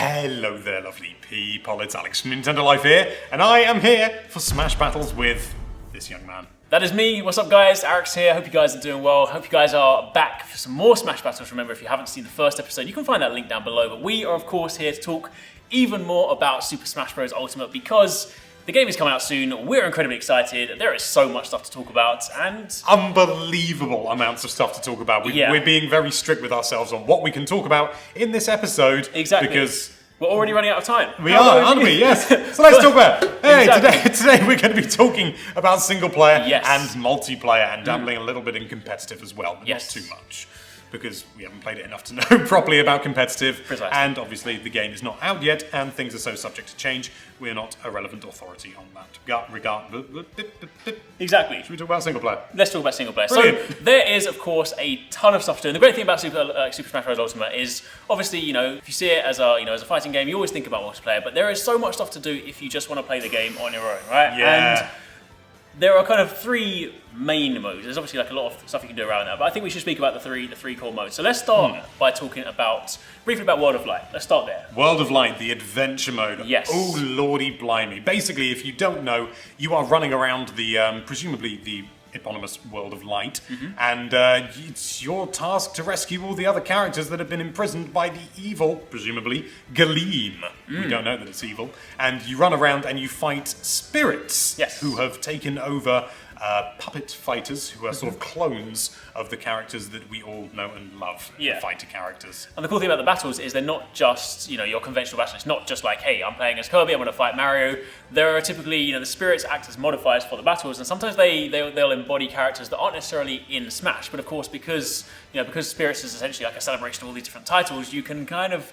Hello there, lovely people. It's Alex from Nintendo Life here, and I am here for Smash Battles with this young man. That is me. What's up, guys? Alex here. Hope you guys are doing well. Hope you guys are back for some more Smash Battles. Remember, if you haven't seen the first episode, you can find that link down below. But we are, of course, here to talk even more about Super Smash Bros. Ultimate because the game is coming out soon. We're incredibly excited. There is so much stuff to talk about, and unbelievable amounts of stuff to talk about. We're being very strict with ourselves on what we can talk about in this episode. Exactly. Because we're already running out of time. We are, aren't we? Yes. So let's talk about it. Hey, today we're going to be talking about single player and multiplayer and dabbling a little bit in competitive as well, but not too much. Because we haven't played it enough to know properly about competitive. Precisely. And obviously the game is not out yet and things are so subject to change. We're not a relevant authority on that regard. Exactly. Should we talk about single player? Let's talk about single player. Brilliant. So there is, of course, a ton of stuff to do. And the great thing about Super Smash Bros. Ultimate is, obviously, if you see it as a fighting game, you always think about multiplayer. But there is so much stuff to do if you just want to play the game on your own, right? Yeah. And there are kind of three main modes. There's obviously like a lot of stuff you can do around that, but I think we should speak about the three core modes. So let's start by talking briefly about World of Light. Let's start there. World of Light, the adventure mode. Yes. Oh lordy blimey. Basically, if you don't know, you are running around the presumably the eponymous World of Light, and it's your task to rescue all the other characters that have been imprisoned by the evil, presumably, Galeem. We don't know that it's evil. And you run around and you fight spirits who have taken over puppet fighters who are sort of clones of the characters that we all know and love, the fighter characters. And the cool thing about the battles is they're not just, your conventional battles. It's not just like, hey, I'm playing as Kirby, I'm going to fight Mario. There are typically, the spirits act as modifiers for the battles, and sometimes they'll embody characters that aren't necessarily in Smash. But of course, because spirits is essentially like a celebration of all these different titles, you can kind of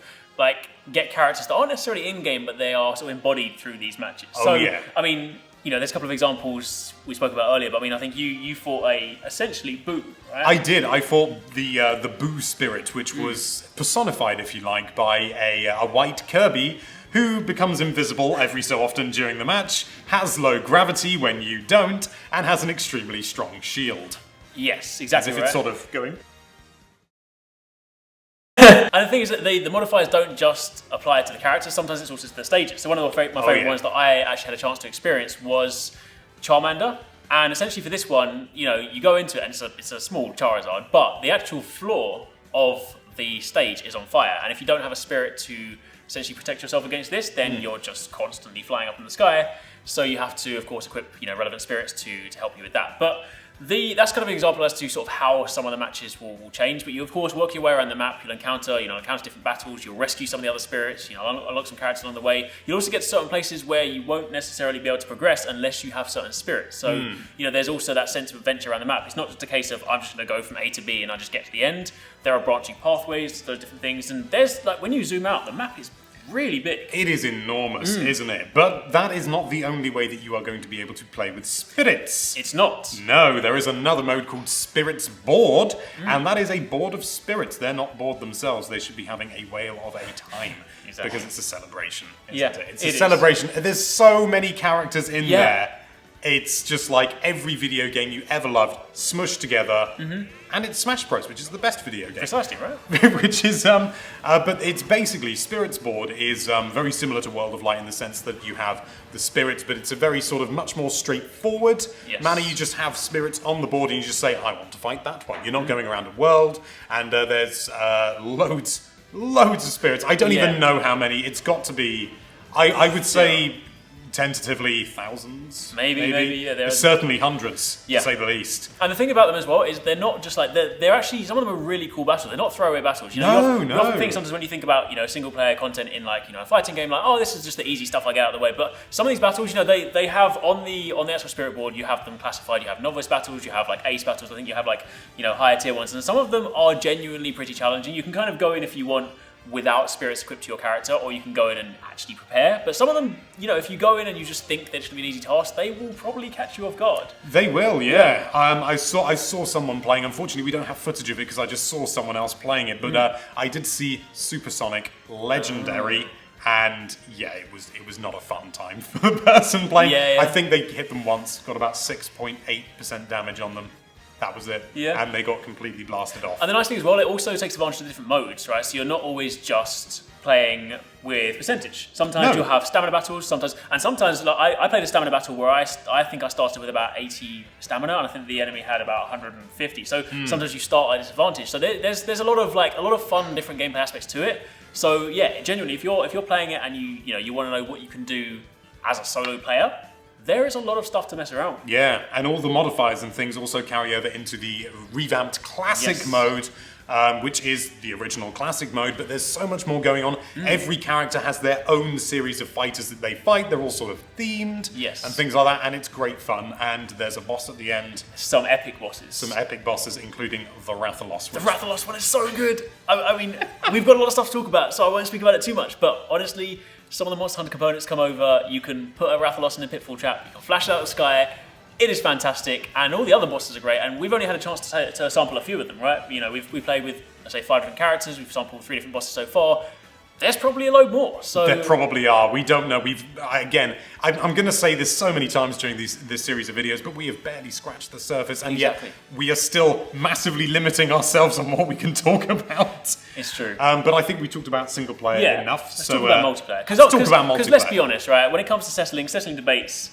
get characters that aren't necessarily in game, but they are sort of embodied through these matches. I mean, there's a couple of examples we spoke about earlier, but I mean, I think you fought essentially Boo, right? I did. I fought the Boo spirit, which was personified, if you like, by a white Kirby who becomes invisible every so often during the match, has low gravity when you don't, and has an extremely strong shield. Yes, exactly. As if it's sort of going. And the thing is that the modifiers don't just apply to the characters, sometimes it's also to the stages. So one of my favourite ones that I actually had a chance to experience was Charmander. And essentially for this one, you go into it and it's a small Charizard, but the actual floor of the stage is on fire. And if you don't have a spirit to essentially protect yourself against this, then you're just constantly flying up in the sky. So you have to, of course, equip relevant spirits to help you with that. But that's kind of an example as to sort of how some of the matches will change. But you, of course, work your way around the map. You'll encounter different battles. You'll rescue some of the other spirits. Unlock some characters along the way. You'll also get to certain places where you won't necessarily be able to progress unless you have certain spirits. So, there's also that sense of adventure around the map. It's not just a case of I'm just going to go from A to B and I just get to the end. There are branching pathways, those different things. And there's when you zoom out, the map is really big. It is enormous, isn't it? But that is not the only way that you are going to be able to play with spirits. It's not. No, there is another mode called Spirits Board, and that is a board of spirits. They're not bored themselves. They should be having a whale of a time. Exactly. Because it's a celebration, isn't it? It's a celebration. There's so many characters in there. It's just like every video game you ever loved, smushed together. And it's Smash Bros, which is the best video game. Precisely, right? Which is, but it's basically, Spirits Board is very similar to World of Light in the sense that you have the spirits, but it's a very sort of much more straightforward manner. You just have spirits on the board and you just say, I want to fight that one. You're not going around a world, and there's loads of spirits. I don't even know how many. It's got to be, I would say, tentatively thousands, maybe certainly hundreds, to say the least. And the thing about them as well is they're not just like they're actually, some of them are really cool battles. They're not throwaway battles. You often think sometimes when you think about single player content in a fighting game, like, oh, this is just the easy stuff I get out of the way. But some of these battles, they have on the actual spirit board, you have them classified. You have novice battles, you have ace battles. I think you have higher tier ones, and some of them are genuinely pretty challenging. You can kind of go in if you want without spirits equipped to your character, or you can go in and actually prepare. But some of them, if you go in and you just think that it's going to be an easy task, they will probably catch you off guard. They will, yeah. I saw someone playing. Unfortunately, we don't have footage of it because I just saw someone else playing it. But I did see Supersonic Legendary, and it was not a fun time for the person playing. I think they hit them once, got about 6.8% damage on them. that was it. Yeah. And they got completely blasted off. And the nice thing as well, it also takes advantage of the different modes, right? So you're not always just playing with percentage. Sometimes you'll have stamina battles, sometimes like, I played a stamina battle where I think I started with about 80 stamina, and I think the enemy had about 150. So sometimes you start at a disadvantage. So there's a lot of fun different gameplay aspects to it. So yeah, genuinely, if you're playing it and you want to know what you can do as a solo player, there is a lot of stuff to mess around with. Yeah, and all the modifiers and things also carry over into the revamped classic mode, which is the original classic mode, but there's so much more going on. Every character has their own series of fighters that they fight. They're all sort of themed and things like that, and it's great fun. And there's a boss at the end. Some epic bosses. Some epic bosses, including the Rathalos. The Rathalos one is so good. I mean, we've got a lot of stuff to talk about, so I won't speak about it too much, but honestly, some of the Monster Hunter components come over, you can put a Rathalos in a pitfall trap, you can flash it out of the sky. It is fantastic, and all the other bosses are great, and we've only had a chance to sample a few of them, right? You know, we've played with, let's say, 5 different characters, we've sampled 3 different bosses so far. There's probably a load more. So there probably are. We don't know. I'm going to say this so many times during this series of videos, but we have barely scratched the surface, and yet we are still massively limiting ourselves on what we can talk about. It's true. But I think we talked about single player enough. Let's talk about multiplayer. Because let's be honest, right? When it comes to settling debates,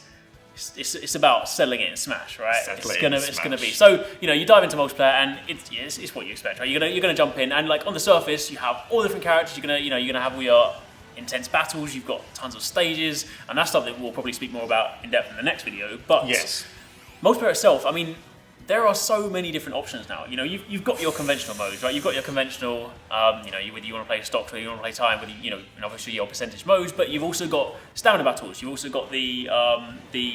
it's about settling it in Smash, right? It's gonna be. So you dive into multiplayer, and it's what you expect, right? You're gonna jump in, and like on the surface, you have all different characters. You're gonna have all your intense battles. You've got tons of stages, and that's stuff that we'll probably speak more about in depth in the next video. But multiplayer itself, I mean, there are so many different options now. You've got your conventional modes, right? You've got your conventional, whether you want to play stock or you want to play time, with and obviously your percentage modes. But you've also got stamina battles. You've also got the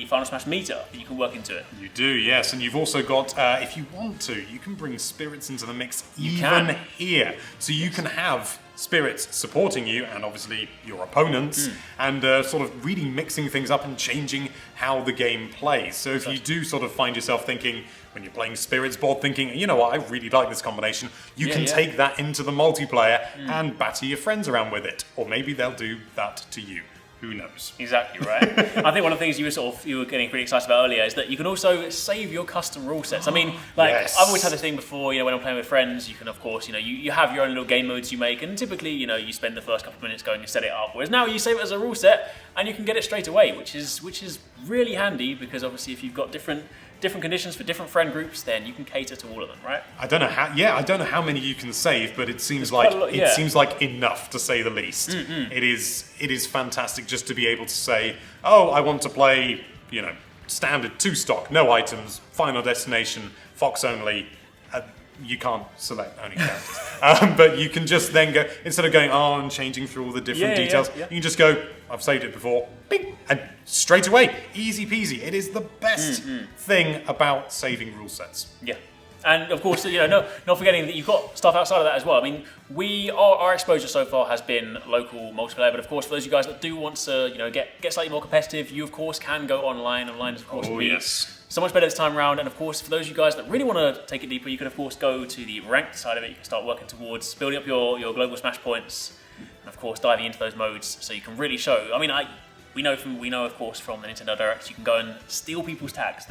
Final Smash meter that you can work into it. You do, yes, and you've also got, if you want to, you can bring spirits into the mix even here. So you can have spirits supporting you and obviously your opponents, and sort of really mixing things up and changing how the game plays. So if you do sort of find yourself thinking, when you're playing Spirits board, thinking, you know what, I really like this combination, you can take that into the multiplayer and batter your friends around with it. Or maybe they'll do that to you. Who knows? Exactly right. I think one of the things you were getting pretty excited about earlier is that you can also save your custom rule sets. I mean, I've always had this thing before. When I'm playing with friends, you can of course, you have your own little game modes you make, and typically, you spend the first couple of minutes going to set it up. Whereas now you save it as a rule set, and you can get it straight away, which is really handy because obviously if you've got different conditions for different friend groups, then you can cater to all of them, right? I don't know how many you can save, but it seems like enough, to say the least. It is fantastic just to be able to say, oh, I want to play, standard 2 stock, no items, Final Destination, Fox only. You can't select only characters, but you can just then go, instead of going and changing through all the different details, you can just go, I've saved it before, bing, and straight away, easy peasy. It is the best thing about saving rule sets. Yeah. And of course, not forgetting that you've got stuff outside of that as well. I mean, our exposure so far has been local multiplayer, but of course, for those of you guys that do want to, get slightly more competitive, you of course can go online. Online is of course so much better this time around. And of course, for those of you guys that really want to take it deeper, you can of course go to the ranked side of it. You can start working towards building up your global Smash points, and of course diving into those modes so you can really show. I mean, we know of course from the Nintendo Direct, you can go and steal people's tags.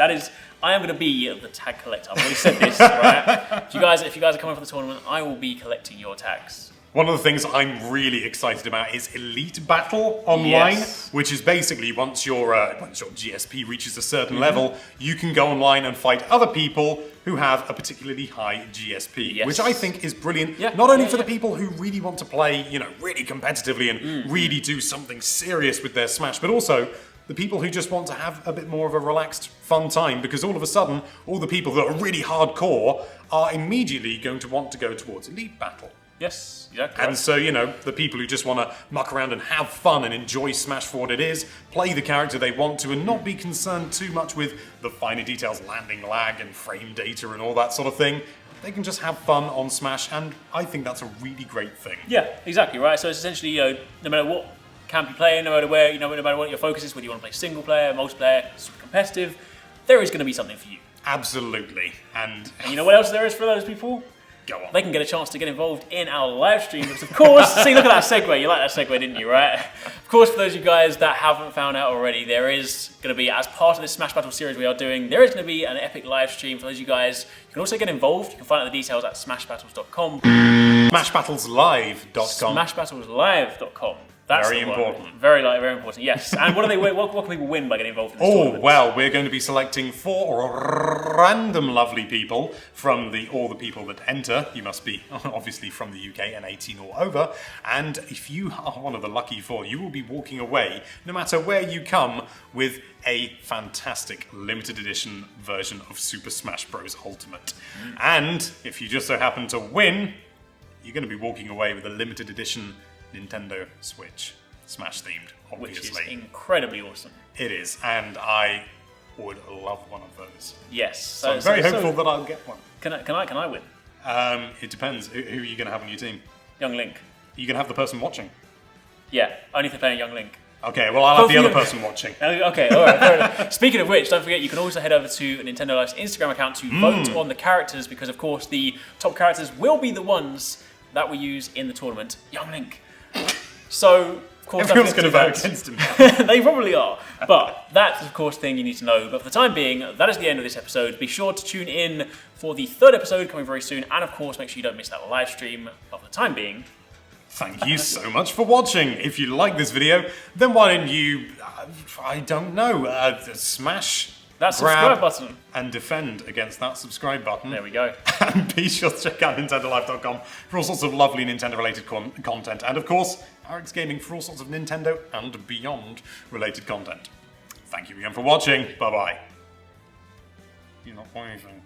I am going to be the tag collector. I've already said this, right? If you guys are coming for the tournament, I will be collecting your tags. One of the things I'm really excited about is Elite Battle online, which is basically once your GSP reaches a certain level, you can go online and fight other people who have a particularly high GSP, which I think is brilliant. Not only for the people who really want to play, really competitively and really do something serious with their Smash, but also the people who just want to have a bit more of a relaxed, fun time, because all of a sudden, all the people that are really hardcore are immediately going to want to go towards Elite Battle. Yes, exactly. And so, the people who just want to muck around and have fun and enjoy Smash for what it is, play the character they want to, and not be concerned too much with the finer details, landing lag and frame data and all that sort of thing. They can just have fun on Smash, and I think that's a really great thing. Yeah, exactly, right? So it's essentially, no matter what camp you play in, no matter where, no matter what your focus is, whether you want to play single player, multiplayer, super competitive, there is going to be something for you. Absolutely. And you know what else there is for those people? Go on. They can get a chance to get involved in our live stream. Because of course, see, look at that segue. You like that segue, didn't you, right? Of course, for those of you guys that haven't found out already, there is going to be, as part of this Smash Battle series we are doing, there is going to be an epic live stream for those of you guys. You can also get involved. You can find out the details at smashbattles.com. Smashbattleslive.com. Smashbattleslive.com. That's very important. Very important, yes. And what can people win by getting involved in this tournament? Well, we're going to be selecting 4 random lovely people from all the people that enter. You must be, obviously, from the UK and 18 or over. And if you are one of the lucky 4, you will be walking away, no matter where you come, with a fantastic limited edition version of Super Smash Bros. Ultimate. And if you just so happen to win, you're going to be walking away with a limited edition Nintendo Switch, Smash themed, obviously. Which is incredibly awesome. It is, and I would love one of those. Yes. So I'm very hopeful that I'll get one. Can I win? It depends. Who are you going to have on your team? Young Link. You can have the person watching. Yeah, only if they're playing Young Link. Okay, well I'll have the other person watching. Okay, alright, fair enough. Speaking of which, don't forget you can also head over to Nintendo Life's Instagram account to vote on the characters, because of course the top characters will be the ones that we use in the tournament. Young Link. So, of course, everyone's going to vote against him. They probably are. But that's, of course, the thing you need to know. But for the time being, that is the end of this episode. Be sure to tune in for the 3rd episode coming very soon. And, of course, make sure you don't miss that live stream. But for the time being... Thank you so much for watching. If you like this video, then why don't you, I don't know, smash... that subscribe button. And defend against that subscribe button. There we go. And be sure to check out NintendoLife.com for all sorts of lovely Nintendo-related content. And of course, Alex Gaming for all sorts of Nintendo and beyond related content. Thank you again for watching. Bye-bye. You're not pointing anything.